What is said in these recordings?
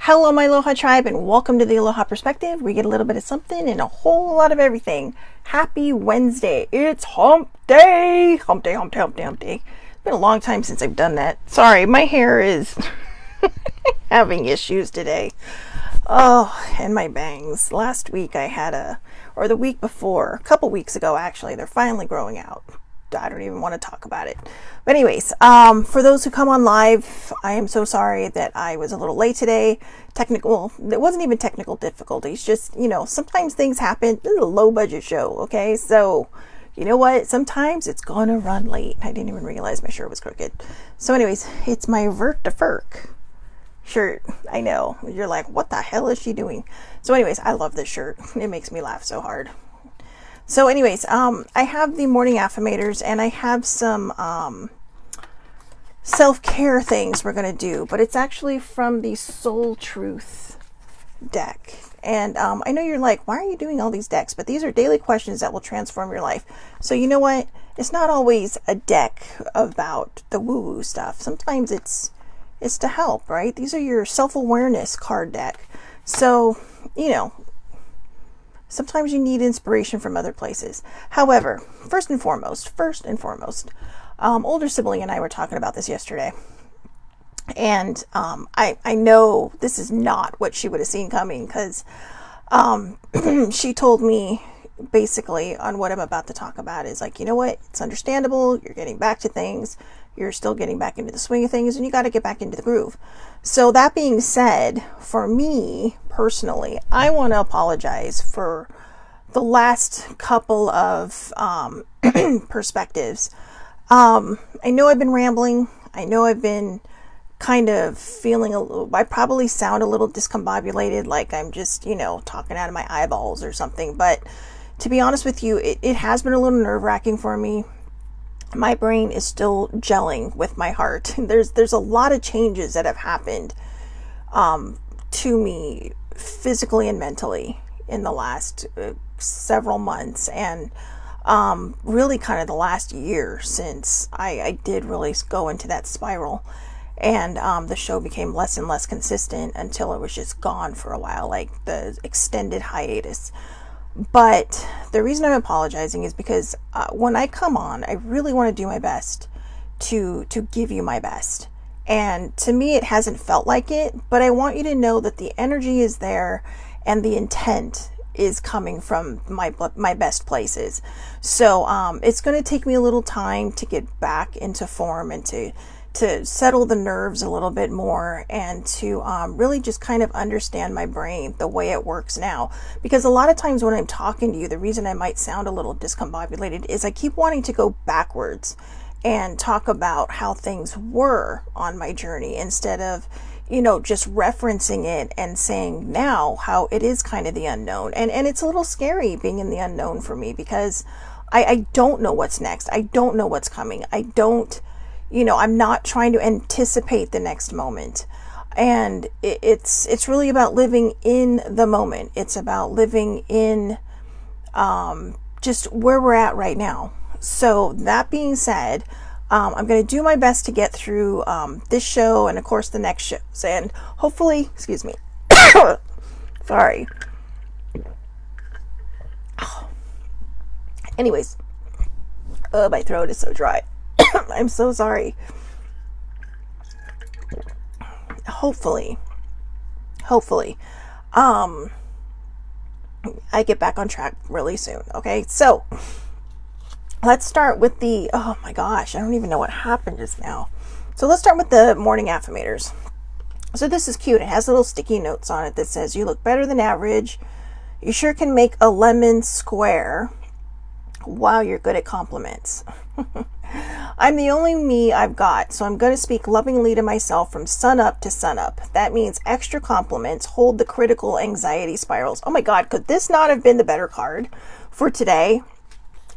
Hello, my Aloha tribe, and welcome to the Aloha Perspective. We get a little bit of something and a whole lot of everything. Happy Wednesday. It's hump day. Hump day, hump day, hump day, hump day. It's been a long time since I've done that. Sorry, my hair is having issues today. Oh, and my bangs. Last week I had or the week before, a couple weeks ago actually, they're finally growing out. I don't even want to talk about it. But anyways, for those who come on live, I am so sorry that I was a little late today. It wasn't even technical difficulties. Just, sometimes things happen. This is a low budget show, okay? So, you know what? Sometimes it's gonna run late. I didn't even realize my shirt was crooked. So anyways, it's my Vert de Ferk shirt. I know. You're like, what the hell is she doing? So anyways, I love this shirt. It makes me laugh so hard. So anyways, I have the morning affirmators and I have some self-care things we're going to do, but it's actually from the Soul Truth deck. And I know you're like, why are you doing all these decks? But these are daily questions that will transform your life. So you know what? It's not always a deck about the woo-woo stuff. Sometimes it's to help, right? These are your self-awareness card deck. So, sometimes you need inspiration from other places. However, first and foremost, older sibling and I were talking about this yesterday. And I know this is not what she would have seen coming, because she told me basically on what I'm about to talk about is like, you know what? It's understandable. You're getting back to things. You're still getting back into the swing of things, and you got to get back into the groove. So that being said, for me personally, I want to apologize for the last couple of perspectives. I know I've been rambling. I know I've been kind of feeling I probably sound a little discombobulated, like I'm just, talking out of my eyeballs or something. But to be honest with you, it has been a little nerve-wracking for me. My brain is still gelling with my heart. There's a lot of changes that have happened to me physically and mentally in the last several months, and really kind of the last year since I did really go into that spiral, and the show became less and less consistent until it was just gone for a while, like the extended hiatus. But the reason I'm apologizing is because when I come on, I really want to do my best to give you my best. And to me, it hasn't felt like it, but I want you to know that the energy is there and the intent is coming from my best places. So it's going to take me a little time to get back into form and to settle the nerves a little bit more, and to really just kind of understand my brain the way it works now. Because a lot of times when I'm talking to you, the reason I might sound a little discombobulated is I keep wanting to go backwards and talk about how things were on my journey, instead of, just referencing it and saying now how it is kind of the unknown. And it's a little scary being in the unknown for me, because I don't know what's next. I don't know what's coming. I'm not trying to anticipate the next moment. And it's really about living in the moment. It's about living in just where we're at right now. So that being said, I'm going to do my best to get through this show and of course the next shows, and hopefully, excuse me, sorry. Anyways, my throat is so dry. I'm so sorry. Hopefully, I get back on track really soon. Okay, so let's start with oh my gosh, I don't even know what happened just now. So let's start with the morning affirmators. So this is cute. It has little sticky notes on it that says, you look better than average. You sure can make a lemon square. Wow, you're good at compliments. I'm the only me I've got, so I'm going to speak lovingly to myself from sun up to sun up. That means extra compliments hold the critical anxiety spirals. Oh my God, could this not have been the better card for today?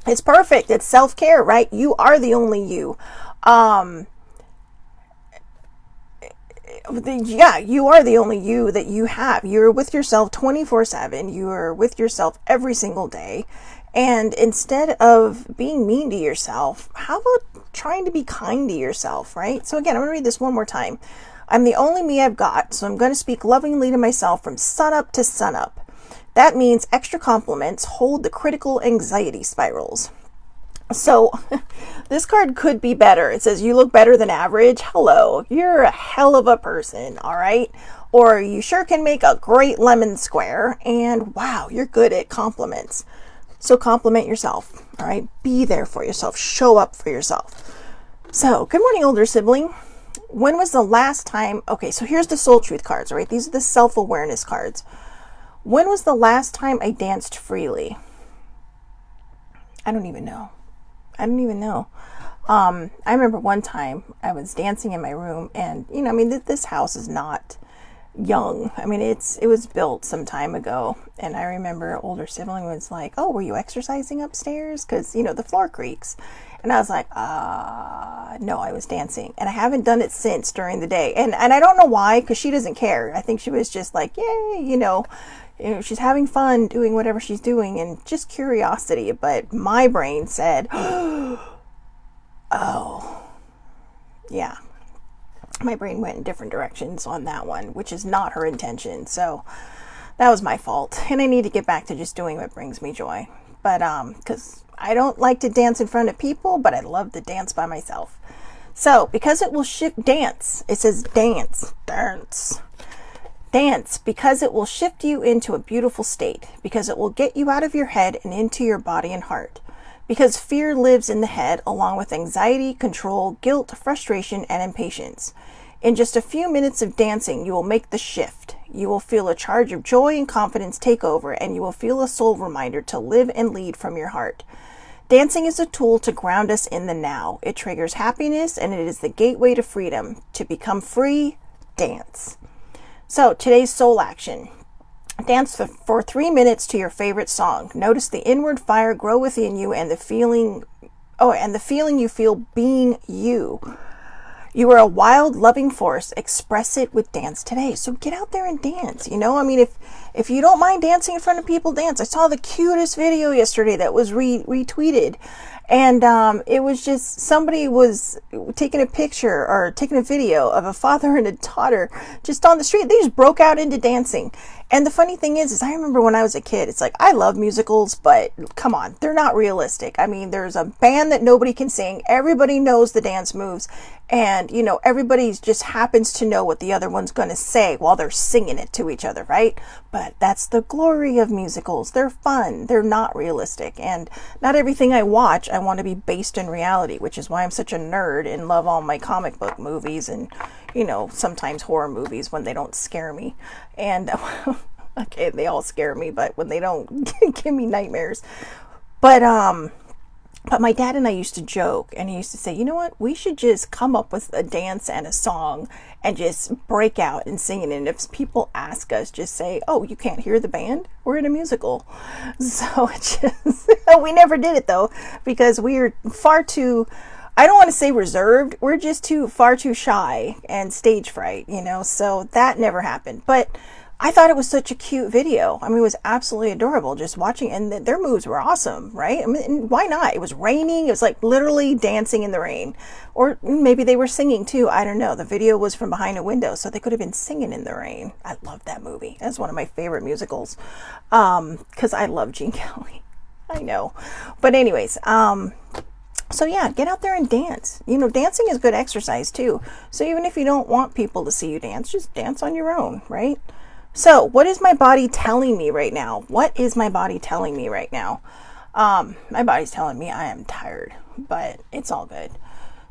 It's perfect. It's self-care, right? You are the only you. You are the only you that you have. You're with yourself 24/7. You are with yourself every single day. And instead of being mean to yourself, how about trying to be kind to yourself, right? So again, I'm going to read this one more time. I'm the only me I've got, so I'm going to speak lovingly to myself from sunup to sunup. That means extra compliments hold the critical anxiety spirals. So this card could be better. It says, you look better than average. Hello, you're a hell of a person, all right? Or you sure can make a great lemon square. And wow, you're good at compliments. So compliment yourself, all right? Be there for yourself. Show up for yourself. So good morning, older sibling. When was the last time? Okay, so here's the soul truth cards, all right? These are the self-awareness cards. When was the last time I danced freely? I don't even know. I remember one time I was dancing in my room, and this house is not young. It was built some time ago, and I remember an older sibling was like, "Oh, were you exercising upstairs? Because the floor creaks." And I was like, no, I was dancing, and I haven't done it since during the day, and I don't know why, because she doesn't care. I think she was just like, yay, she's having fun doing whatever she's doing, and just curiosity. But my brain said, oh, yeah. My brain went in different directions on that one, which is not her intention. So that was my fault. And I need to get back to just doing what brings me joy. But, because I don't like to dance in front of people, but I love to dance by myself. So because it will shift dance, it says dance, because it will shift you into a beautiful state, because it will get you out of your head and into your body and heart, because fear lives in the head along with anxiety, control, guilt, frustration, and impatience. In just a few minutes of dancing, you will make the shift. You will feel a charge of joy and confidence take over, and you will feel a soul reminder to live and lead from your heart. Dancing is a tool to ground us in the now. It triggers happiness, and it is the gateway to freedom. To become free, dance. So today's soul action. Dance for 3 minutes to your favorite song. Notice the inward fire grow within you and the feeling you feel being you. You are a wild, loving force. Express it with dance today. So get out there and dance. If you don't mind dancing in front of people, dance. I saw the cutest video yesterday that was retweeted. And it was just, somebody was taking a picture or taking a video of a father and a daughter just on the street. They just broke out into dancing. And the funny thing is I remember when I was a kid, it's like, I love musicals, but come on, they're not realistic. There's a band that nobody can sing. Everybody knows the dance moves. And, everybody just happens to know what the other one's going to say while they're singing it to each other, right? But that's the glory of musicals. They're fun. They're not realistic. And not everything I watch, I want to be based in reality, which is why I'm such a nerd and love all my comic book movies and, sometimes horror movies when they don't scare me. And, okay, they all scare me, but when they don't give me nightmares. But my dad and I used to joke, and he used to say, you know what, we should just come up with a dance and a song and just break out and sing it. And if people ask us, just say, oh, you can't hear the band? We're in a musical. So we never did it though, because we're far too, I don't want to say reserved, we're just far too shy and stage fright, so that never happened. But I thought it was such a cute video. It was absolutely adorable just watching, and their moves were awesome, right? Why not? It was raining. It was like literally dancing in the rain. Or maybe they were singing too. I don't know. The video was from behind a window, so they could have been singing in the rain. I love that movie. That's one of my favorite musicals. Because I love Gene Kelly. I know. But anyways, so yeah, get out there and dance. Dancing is good exercise too. So even if you don't want people to see you dance, just dance on your own, right? So what is my body telling me right now? What is my body telling me right now? My body's telling me I am tired, but it's all good.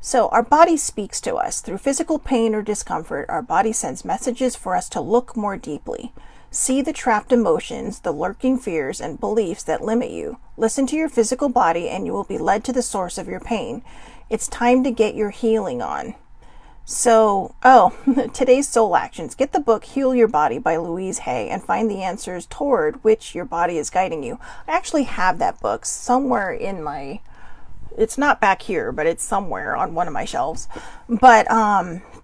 So our body speaks to us through physical pain or discomfort. Our body sends messages for us to look more deeply. See the trapped emotions, the lurking fears and beliefs that limit you. Listen to your physical body and you will be led to the source of your pain. It's time to get your healing on. So, today's soul actions. Get the book Heal Your Body by Louise Hay and find the answers toward which your body is guiding you. I actually have that book somewhere in it's not back here, but it's somewhere on one of my shelves. But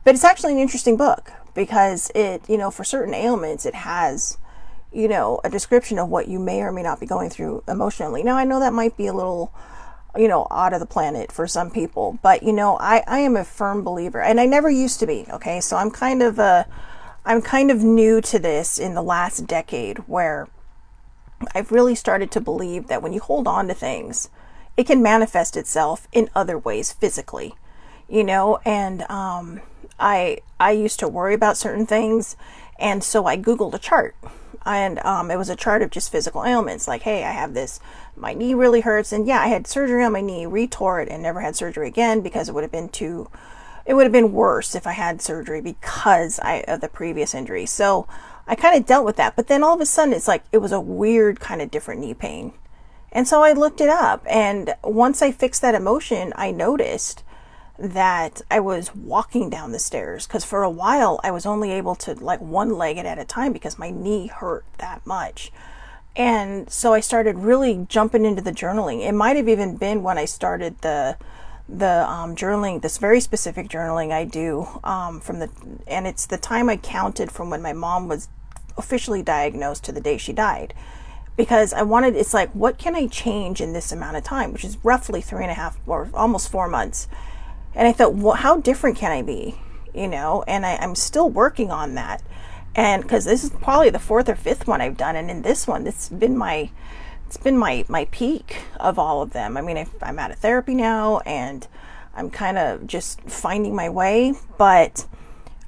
it's actually an interesting book because it, for certain ailments, it has, a description of what you may or may not be going through emotionally. Now, I know that might be a little out of the planet for some people. But, I am a firm believer, and I never used to be. Okay. So I'm kind of new to this in the last decade, where I've really started to believe that when you hold on to things, it can manifest itself in other ways physically, and I used to worry about certain things, and so I Googled a chart, and it was a chart of just physical ailments, like, hey, I have this, my knee really hurts, and yeah, I had surgery on my knee, retore it, and never had surgery again because it would have been worse if I had surgery because of the previous injury. So I kind of dealt with that, but then all of a sudden it's like it was a weird kind of different knee pain. And so I looked it up, and once I fixed that emotion, I noticed that I was walking down the stairs, because for a while I was only able to like one-legged at a time because my knee hurt that much. And so I started really jumping into the journaling. It might have even been when I started the journaling, this very specific journaling I do, and it's the time I counted from when my mom was officially diagnosed to the day she died, because it's like, what can I change in this amount of time, which is roughly 3.5 or almost 4 months. And I thought, well, how different can I be? And I'm still working on that. And because this is probably the 4th or 5th one I've done. And in this one, it's been my peak of all of them. I mean, I'm out of therapy now, and I'm kind of just finding my way. But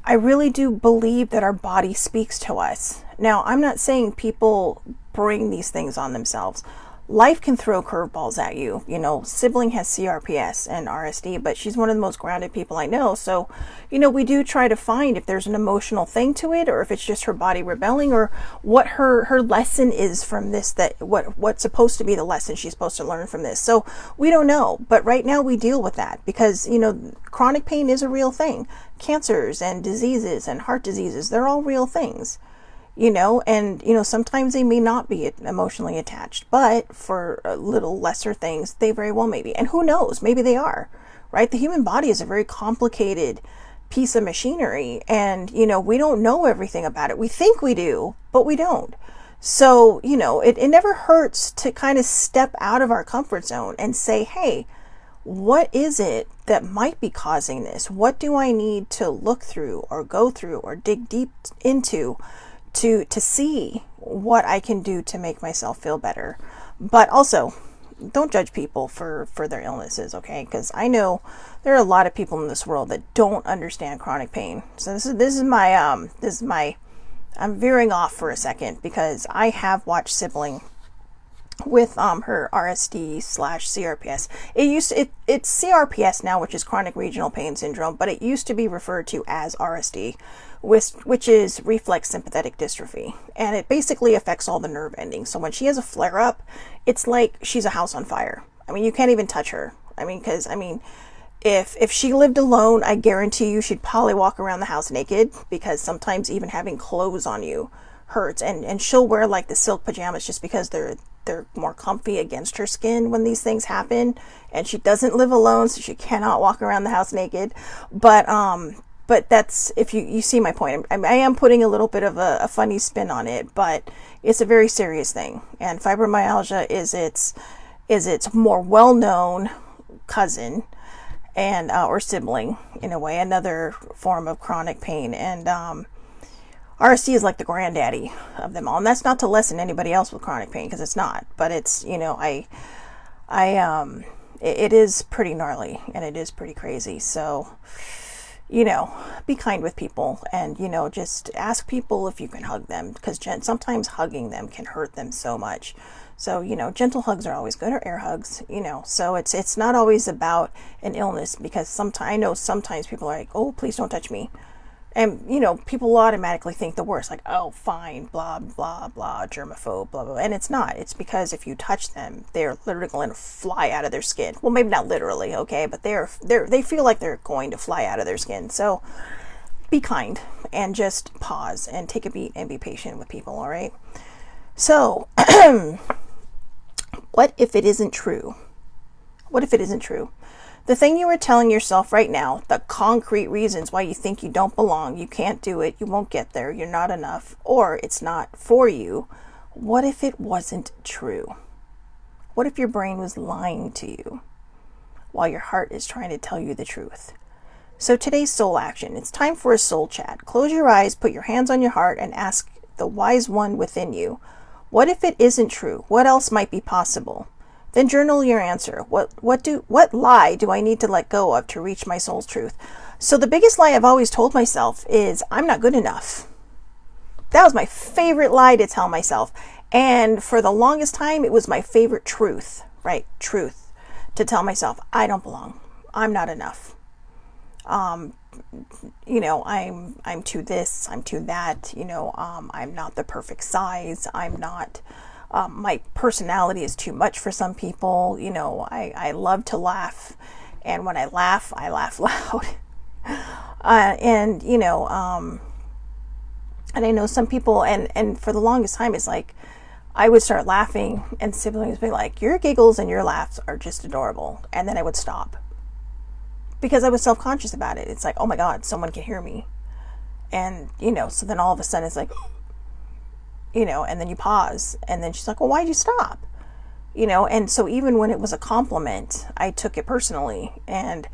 I really do believe that our body speaks to us. Now, I'm not saying people bring these things on themselves. Life can throw curveballs at you. Sibling has CRPS and RSD, but she's one of the most grounded people I know. So, we do try to find if there's an emotional thing to it, or if it's just her body rebelling, or what her lesson is from this, what's supposed to be the lesson she's supposed to learn from this. So we don't know, but right now we deal with that because, chronic pain is a real thing. Cancers and diseases and heart diseases, they're all real things. And sometimes they may not be emotionally attached, but for little lesser things, they very well may be. And who knows, maybe they are, right? The human body is a very complicated piece of machinery, and, we don't know everything about it. We think we do, but we don't. So, it never hurts to kind of step out of our comfort zone and say, hey, what is it that might be causing this? What do I need to look through or go through or dig deep into to see what I can do to make myself feel better? But also, don't judge people for their illnesses, okay? Because I know there are a lot of people in this world that don't understand chronic pain. So this is my I'm veering off for a second, because I have watched Sibling with her RSD/CRPS. It's CRPS now, which is chronic regional pain syndrome, but it used to be referred to as RSD, which is reflex sympathetic dystrophy, and it basically affects all the nerve endings. So when she has a flare up, it's like she's a house on fire. I mean, you can't even touch her. If she lived alone, I guarantee you she'd probably walk around the house naked, because sometimes even having clothes on you hurts, and she'll wear like the silk pajamas just because they're more comfy against her skin when these things happen. And she doesn't live alone, so she cannot walk around the house naked. But that's, if you see my point. I am putting a little bit of a funny spin on it, but it's a very serious thing. And fibromyalgia is its more well-known cousin, and or sibling in a way, another form of chronic pain. And RSD is like the granddaddy of them all. And that's not to lessen anybody else with chronic pain, because it's not. But it's, it is pretty gnarly, and it is pretty crazy. So, be kind with people, and, just ask people if you can hug them, because sometimes hugging them can hurt them so much. So, gentle hugs are always good, or air hugs, so it's not always about an illness, because I know sometimes people are like, oh, please don't touch me. And, people automatically think the worst, like, oh, fine, blah, blah, blah, germaphobe, blah, blah. And it's not. It's because if you touch them, they're literally going to fly out of their skin. Well, maybe not literally, okay? But they feel like they're going to fly out of their skin. So be kind, and just pause and take a beat and be patient with people, all right? So what if it isn't true? What if it isn't true? The thing you are telling yourself right now, the concrete reasons why you think you don't belong, you can't do it, you won't get there, you're not enough, or it's not for you. What if it wasn't true? What if your brain was lying to you? while your heart is trying to tell you the truth. So today's soul action, it's time for a soul chat. Close your eyes, put your hands on your heart, and ask the wise one within you, what if it isn't true? What else might be possible? Then journal your answer. What lie do I need to let go of to reach my soul's truth? So the biggest lie I've always told myself is I'm not good enough. That was my favorite lie to tell myself. And for the longest time, it was my favorite truth, right? Truth to tell myself, I don't belong. I'm not enough. I'm too this, I'm too that, I'm not the perfect size. I'm not, my personality is too much for some people. I love to laugh. And when I laugh loud. And I know some people, and for the longest time, it's like, I would start laughing and siblings would be like, your giggles and your laughs are just adorable. And then I would stop. Because I was self-conscious about it. It's like, oh my God, someone can hear me. And, so then all of a sudden it's like, and then you pause. And then she's like, well, why'd you stop? And so even when it was a compliment, I took it personally. And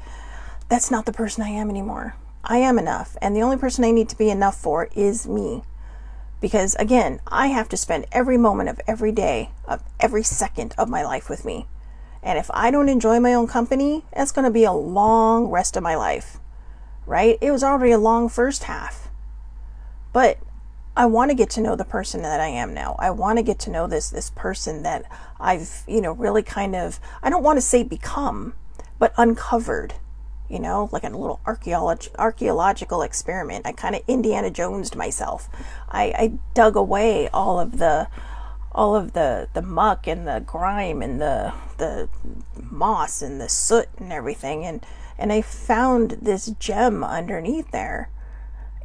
that's not the person I am anymore. I am enough. And the only person I need to be enough for is me. Because again, I have to spend every moment of every day, of every second of my life with me. And if I don't enjoy my own company, it's going to be a long rest of my life, right? It was already a long first half. But I want to get to know the person that I am now. I want to get to know this person that I've, really kind of, I don't want to say become, but uncovered, like a little archaeological experiment. I kind of Indiana Jonesed myself. I dug away all of the muck and the grime and the moss and the soot and everything, and I found this gem underneath there.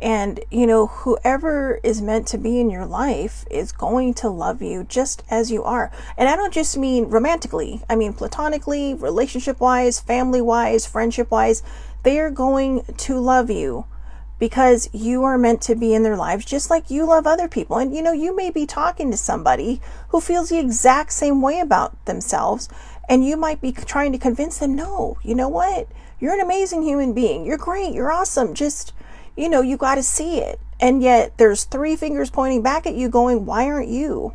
And whoever is meant to be in your life is going to love you just as you are. And I don't just mean romantically, I mean platonically, relationship wise, family wise, friendship wise. They are going to love you because you are meant to be in their lives just like you love other people. And you may be talking to somebody who feels the exact same way about themselves, and you might be trying to convince them, no, you know what? You're an amazing human being. You're great. You're awesome. Just, you got to see it. And yet there's 3 fingers pointing back at you going, why aren't you?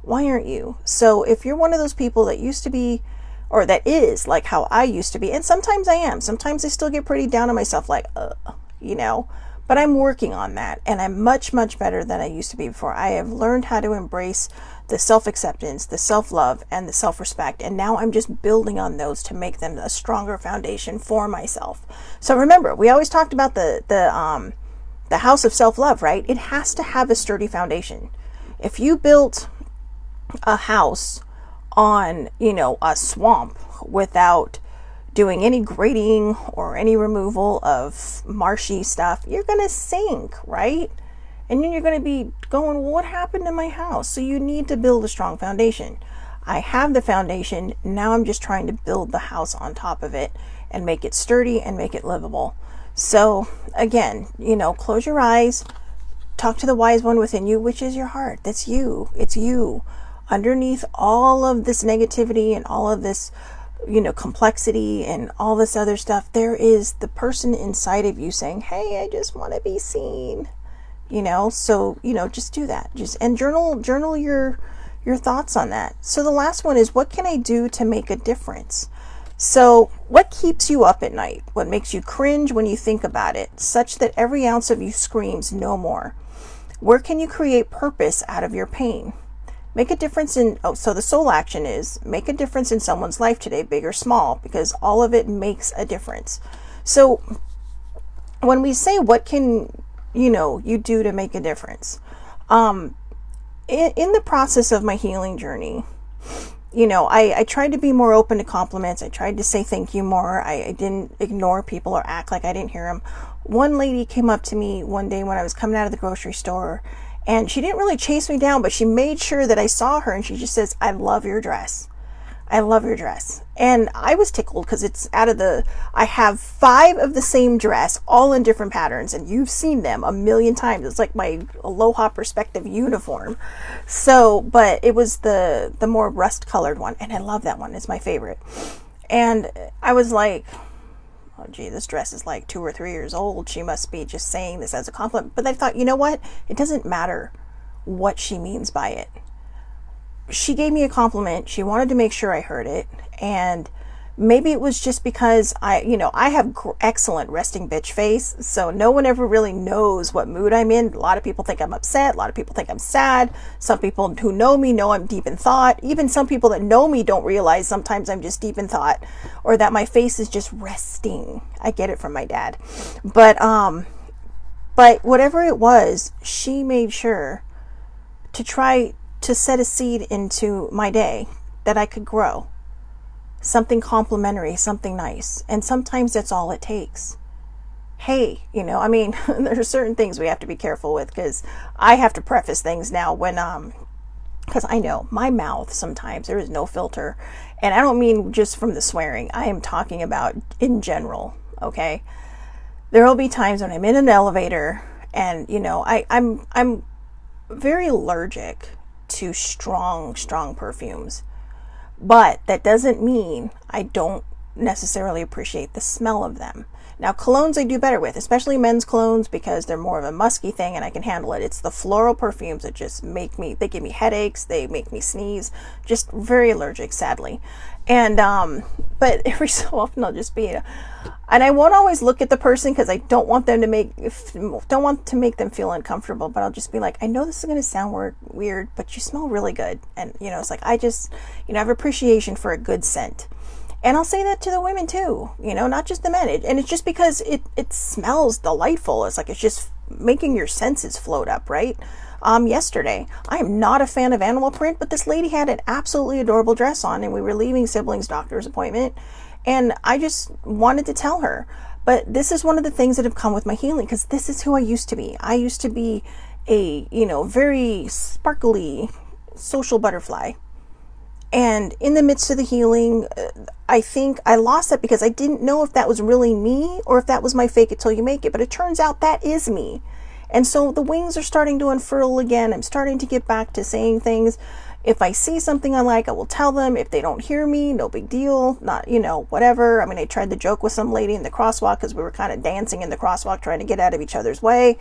Why aren't you? So if you're one of those people that used to be, or that is like how I used to be, and sometimes I am, sometimes I still get pretty down on myself, like, but I'm working on that, and I'm much, much better than I used to be before. I have learned how to embrace the self-acceptance, the self-love, and the self-respect, and now I'm just building on those to make them a stronger foundation for myself. So remember, we always talked about the house of self-love, right? It has to have a sturdy foundation. If you built a house on, a swamp without doing any grading or any removal of marshy stuff, you're going to sink, right? And then you're going to be going, what happened to my house? So you need to build a strong foundation. I have the foundation. Now I'm just trying to build the house on top of it and make it sturdy and make it livable. So again, close your eyes, talk to the wise one within you, which is your heart. That's you. It's you. Underneath all of this negativity and all of this complexity and all this other stuff, there is the person inside of you saying, hey, I just want to be seen, so, just do that. And journal your thoughts on that. So the last one is, what can I do to make a difference? So what keeps you up at night? What makes you cringe when you think about it, such that every ounce of you screams no more? Where can you create purpose out of your pain? Make a difference so the soul action is make a difference in someone's life today, big or small, because all of it makes a difference. So when we say, what can, you do to make a difference? In the process of my healing journey, I tried to be more open to compliments. I tried to say thank you more. I didn't ignore people or act like I didn't hear them. One lady came up to me one day when I was coming out of the grocery store, and she didn't really chase me down, but she made sure that I saw her, and she just says, I love your dress. I love your dress. And I was tickled because it's I have 5 of the same dress, all in different patterns, and you've seen them a million times. It's like my Aloha perspective uniform. So, but it was the more rust colored one, and I love that one. It's my favorite. And I was like, oh gee, this dress is like 2 or 3 years old. She must be just saying this as a compliment. But I thought, you know what? It doesn't matter what she means by it. She gave me a compliment. She wanted to make sure I heard it. And maybe it was just because I have excellent resting bitch face. So no one ever really knows what mood I'm in. A lot of people think I'm upset. A lot of people think I'm sad. Some people who know me know I'm deep in thought. Even some people that know me don't realize sometimes I'm just deep in thought, or that my face is just resting. I get it from my dad. But whatever it was, she made sure to try to set a seed into my day that I could grow. Something complimentary, something nice. And sometimes that's all it takes. Hey, there are certain things we have to be careful with, because I have to preface things now because I know my mouth sometimes, there is no filter. And I don't mean just from the swearing. I am talking about in general, okay? There will be times when I'm in an elevator and, I'm very allergic to strong perfumes. But that doesn't mean I don't necessarily appreciate the smell of them. Now, colognes I do better with, especially men's colognes, because they're more of a musky thing and I can handle it. It's the floral perfumes that just they give me headaches, they make me sneeze, just very allergic, sadly. And, but every so often I'll just be, and I won't always look at the person because I don't want to make them feel uncomfortable, but I'll just be like, I know this is going to sound weird, but you smell really good. And, it's like, I just, I have appreciation for a good scent. And I'll say that to the women too, not just the men. And it's just because it smells delightful. It's like, it's just making your senses float up, right? Yesterday, I am not a fan of animal print, but this lady had an absolutely adorable dress on, and we were leaving siblings' doctor's appointment. And I just wanted to tell her, but this is one of the things that have come with my healing, because this is who I used to be. I used to be a, very sparkly social butterfly. And in the midst of the healing, I think I lost that because I didn't know if that was really me or if that was my fake it till you make it. But it turns out that is me. And so the wings are starting to unfurl again. I'm starting to get back to saying things. If I see something I like, I will tell them. If they don't hear me, no big deal. Not, whatever. I mean, I tried to joke with some lady in the crosswalk because we were kind of dancing in the crosswalk trying to get out of each other's way.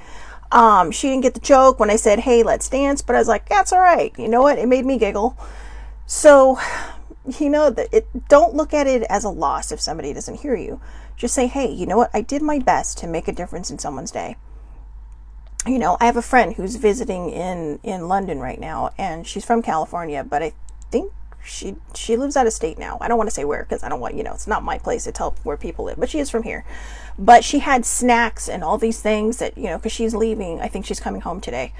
She didn't get the joke when I said, hey, let's dance. But I was like, that's all right. You know what? It made me giggle. So, don't look at it as a loss if somebody doesn't hear you. Just say, hey, you know what? I did my best to make a difference in someone's day. I have a friend who's visiting in London right now, and she's from California, but I think she lives out of state now. I don't want to say where, because I don't want, it's not my place to tell where people live, but she is from here. But she had snacks and all these things that, because she's leaving. I think she's coming home today.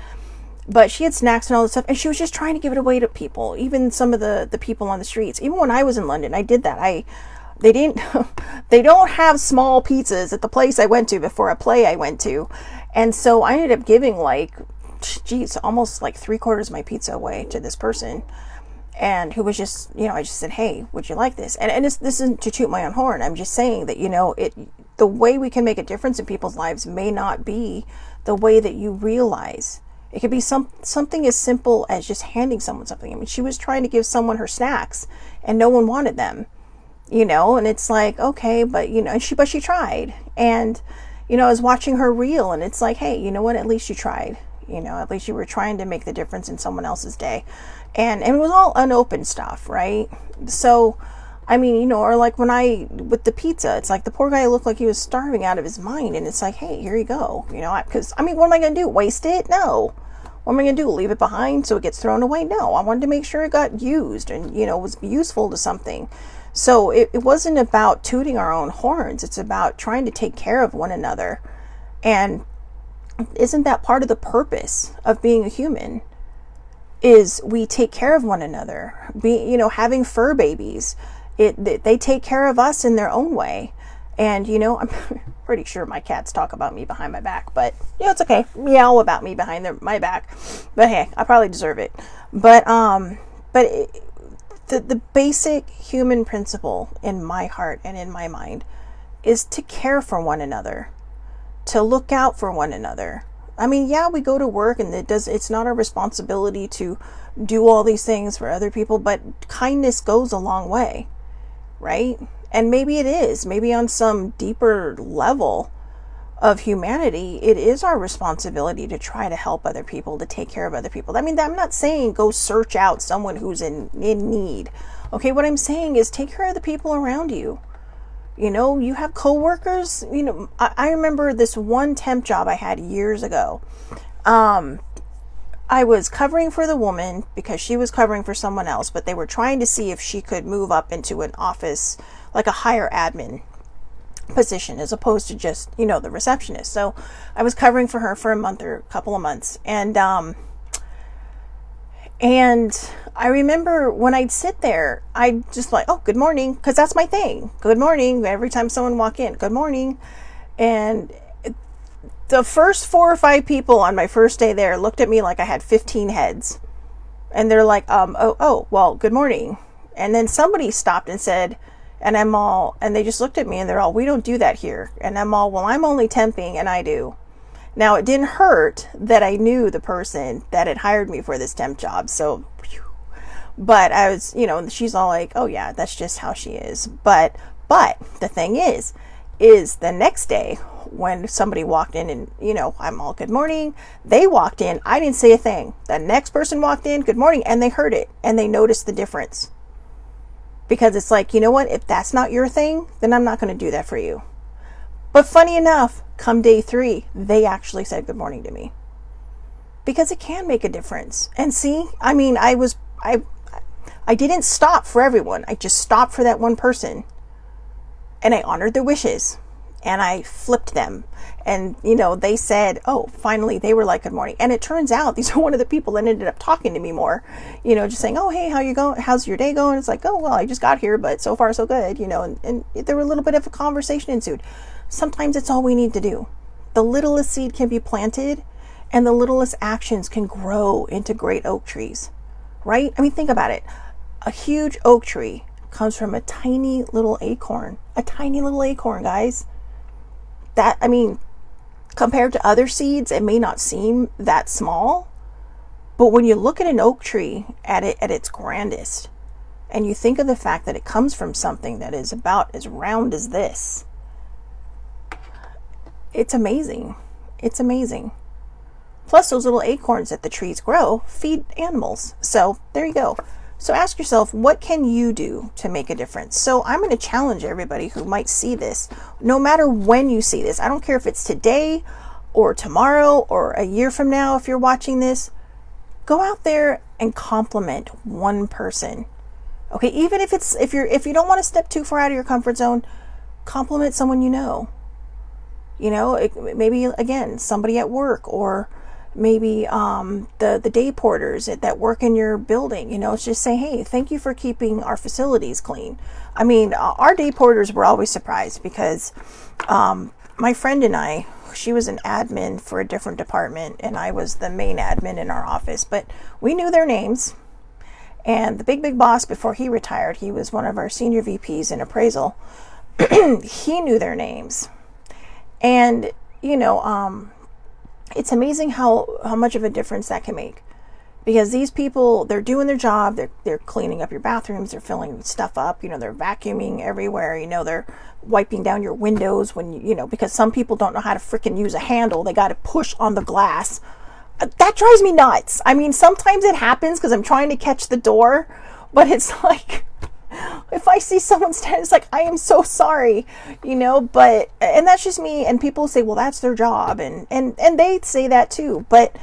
But she had snacks and all this stuff, and she was just trying to give it away to people, even some of the people on the streets. Even when I was in London, I did that. They don't have small pizzas at the place I went to before a play I went to. And so I ended up giving almost like 3/4 of my pizza away to this person. And who was just, I just said, hey, would you like this? And this isn't to toot my own horn. I'm just saying that, the way we can make a difference in people's lives may not be the way that you realize. It could be something as simple as just handing someone something. I mean, she was trying to give someone her snacks and no one wanted them, and it's like, okay, but, but she tried. And, I was watching her reel, and it's like, hey, you know what? At least you tried. At least you were trying to make the difference in someone else's day. And it was all unopened stuff, right? So, I mean, or like with the pizza, it's like the poor guy looked like he was starving out of his mind. And it's like, hey, here you go. Because, what am I going to do? Waste it? No. What am I going to do? Leave it behind so it gets thrown away? No. I wanted to make sure it got used and, was useful to something. So it wasn't about tooting our own horns. It's about trying to take care of one another. And isn't that part of the purpose of being a human? Is we take care of one another. Having fur babies. They take care of us in their own way. And, I'm pretty sure my cats talk about me behind my back, but, it's okay. Meow about me behind my back. But hey, I probably deserve it. But the basic human principle in my heart and in my mind is to care for one another, to look out for one another. I mean, yeah, we go to work and it's not our responsibility to do all these things for other people, but kindness goes a long way. Right? And maybe it is, maybe on some deeper level of humanity, it is our responsibility to try to help other people, to take care of other people. I mean, I'm not saying go search out someone who's in need. Okay, what I'm saying is take care of the people around you. You know, you have coworkers. You know, I remember this one temp job I had years ago. I was covering for the woman because she was covering for someone else, but they were trying to see if she could move up into an office, like a higher admin position, as opposed to just, you know, the receptionist. So I was covering for her for a month or a couple of months. And I remember when I'd sit there, I'd just like, oh, good morning, because that's my thing. Good morning. Every time someone walk in, good morning. And the first 4 or 5 people on my first day there looked at me like I had 15 heads. And they're like, well, good morning. And then somebody stopped and said, and they just looked at me and they're all, we don't do that here. And I'm all, well, I'm only temping and I do. Now, it didn't hurt that I knew the person that had hired me for this temp job. So, but I was, you know, she's all like, oh yeah, that's just how she is. But the thing is the next day when somebody walked in and, you know, I'm all good morning, they walked in, I didn't say a thing. The next person walked in, good morning, and they heard it and they noticed the difference. Because it's like, you know what, if that's not your thing, then I'm not going to do that for you. But funny enough, come day 3, they actually said good morning to me. Because it can make a difference. And see, I mean, I didn't stop for everyone. I just stopped for that one person. And I honored their wishes. And I flipped them. And, you know, they said, oh, finally, they were like, good morning. And it turns out these are one of the people that ended up talking to me more, you know, just saying, oh, hey, how you going? How's your day going? It's like, oh, well, I just got here, but so far so good, you know, and there were a little bit of a conversation ensued. Sometimes it's all we need to do. The littlest seed can be planted and the littlest actions can grow into great oak trees, right? I mean, think about it. A huge oak tree comes from a tiny little acorn, guys. That, I mean, compared to other seeds, it may not seem that small, but when you look at an oak tree at its grandest, and you think of the fact that it comes from something that is about as round as this, it's amazing. It's amazing. Plus, those little acorns that the trees grow feed animals. So there you go. So ask yourself, what can you do to make a difference? So I'm going to challenge everybody who might see this, no matter when you see this. I don't care if it's today or tomorrow or a year from now if you're watching this. Go out there and compliment one person. Okay, even if you don't want to step too far out of your comfort zone, compliment someone you know. You know, maybe again, somebody at work, or maybe the day porters that work in your building. You know, it's just say, hey, thank you for keeping our facilities clean. I mean, our day porters were always surprised because my friend and I, she was an admin for a different department and I was the main admin in our office, but we knew their names. And the big boss, before he retired, he was one of our senior VPs in appraisal. He knew their names. And, you know, it's amazing how much of a difference that can make. Because these people, they're doing their job, they're cleaning up your bathrooms, they're filling stuff up, you know, they're vacuuming everywhere, you know, they're wiping down your windows when, you know, because some people don't know how to freaking use a handle, they got to push on the glass. That drives me nuts. I mean, sometimes it happens because I'm trying to catch the door, but it's like, if I see someone stand, it's like, I am so sorry, you know, but, and that's just me. And people say, well, that's their job. And they say that too, but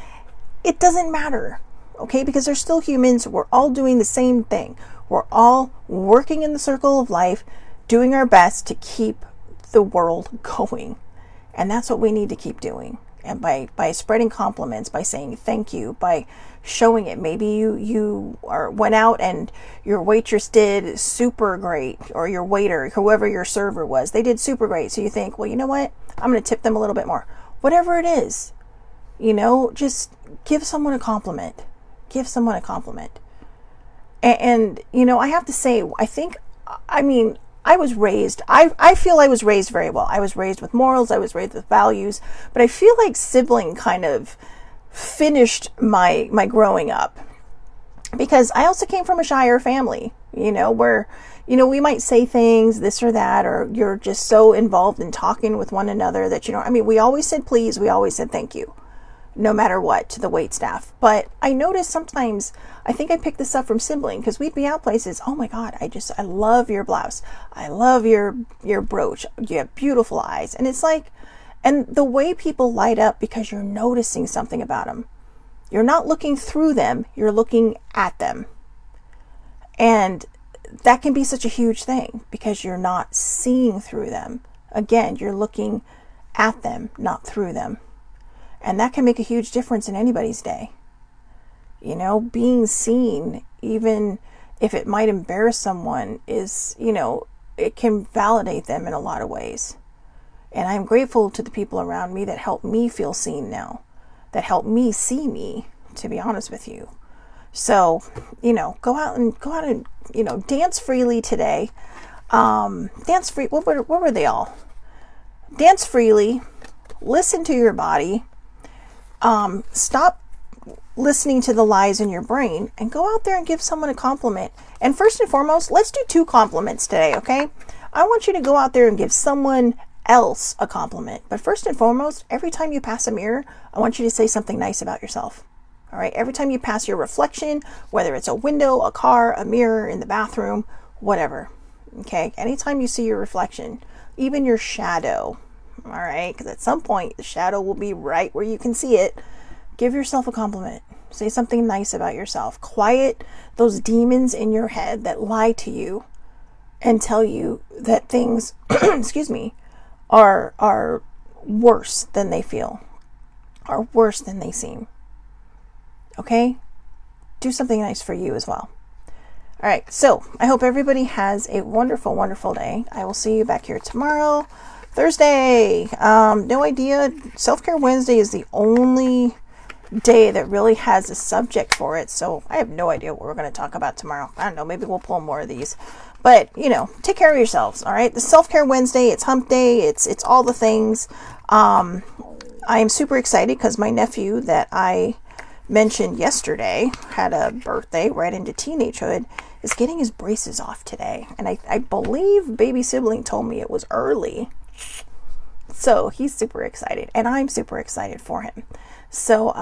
it doesn't matter. Okay. Because they're still humans. We're all doing the same thing. We're all working in the circle of life, doing our best to keep the world going. And that's what we need to keep doing. And by spreading compliments, by saying thank you, by showing it. Maybe you went out and your waitress did super great, or your waiter, whoever your server was, they did super great. So you think, well, you know what? I'm going to tip them a little bit more. Whatever it is, you know, just give someone a compliment. Give someone a compliment. And you know, I have to say, I was raised, I feel I was raised very well. I was raised with morals, I was raised with values, but I feel like sibling kind of finished my growing up. Because I also came from a shyer family, you know, where, you know, we might say things, this or that, or you're just so involved in talking with one another that, you know, I mean, we always said please, we always said thank you, no matter what, to the wait staff. But I noticed sometimes, I think I picked this up from sibling, because we'd be out places, oh my God, I love your blouse. I love your brooch. You have beautiful eyes. And it's like, and the way people light up because you're noticing something about them. You're not looking through them, you're looking at them. And that can be such a huge thing because you're not seeing through them. Again, you're looking at them, not through them. And that can make a huge difference in anybody's day. You know, being seen, even if it might embarrass someone, is, you know, it can validate them in a lot of ways. And I'm grateful to the people around me that help me feel seen now, that help me see me, to be honest with you. So, you know, go out and, you know, dance freely today. Dance free. What were they all? Dance freely. Listen to your body. Stop listening to the lies in your brain and go out there and give someone a compliment. And first and foremost, let's do 2 compliments today, okay? I want you to go out there and give someone else a compliment. But first and foremost, every time you pass a mirror, I want you to say something nice about yourself. All right? Every time you pass your reflection, whether it's a window, a car, a mirror, in the bathroom, whatever. Okay? Anytime you see your reflection, even your shadow, all right? Because at some point, the shadow will be right where you can see it. Give yourself a compliment. Say something nice about yourself. Quiet those demons in your head that lie to you and tell you that things, excuse me, are worse than they feel, are worse than they seem. Okay? Do something nice for you as well. All right. So I hope everybody has a wonderful, wonderful day. I will see you back here tomorrow, Thursday. No idea. Self-Care Wednesday is the only day that really has a subject for it. So I have no idea what we're going to talk about tomorrow. I don't know. Maybe we'll pull more of these. But, you know, take care of yourselves. All right. The Self-Care Wednesday, it's hump day. It's all the things. I am super excited because my nephew that I mentioned yesterday had a birthday right into teenagehood, is getting his braces off today. And I believe baby sibling told me it was early. So he's super excited and I'm super excited for him. So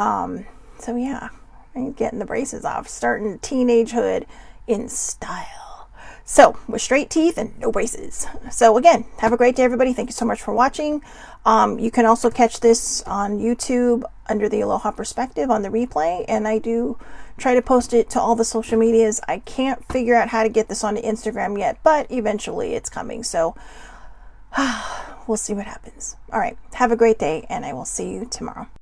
yeah, I'm getting the braces off, starting teenagehood in style. So with straight teeth and no braces. So again, have a great day, everybody. Thank you so much for watching. You can also catch this on YouTube under the Aloha Perspective on the replay. And I do try to post it to all the social medias. I can't figure out how to get this onto Instagram yet, but eventually it's coming. So we'll see what happens. All right. Have a great day and I will see you tomorrow.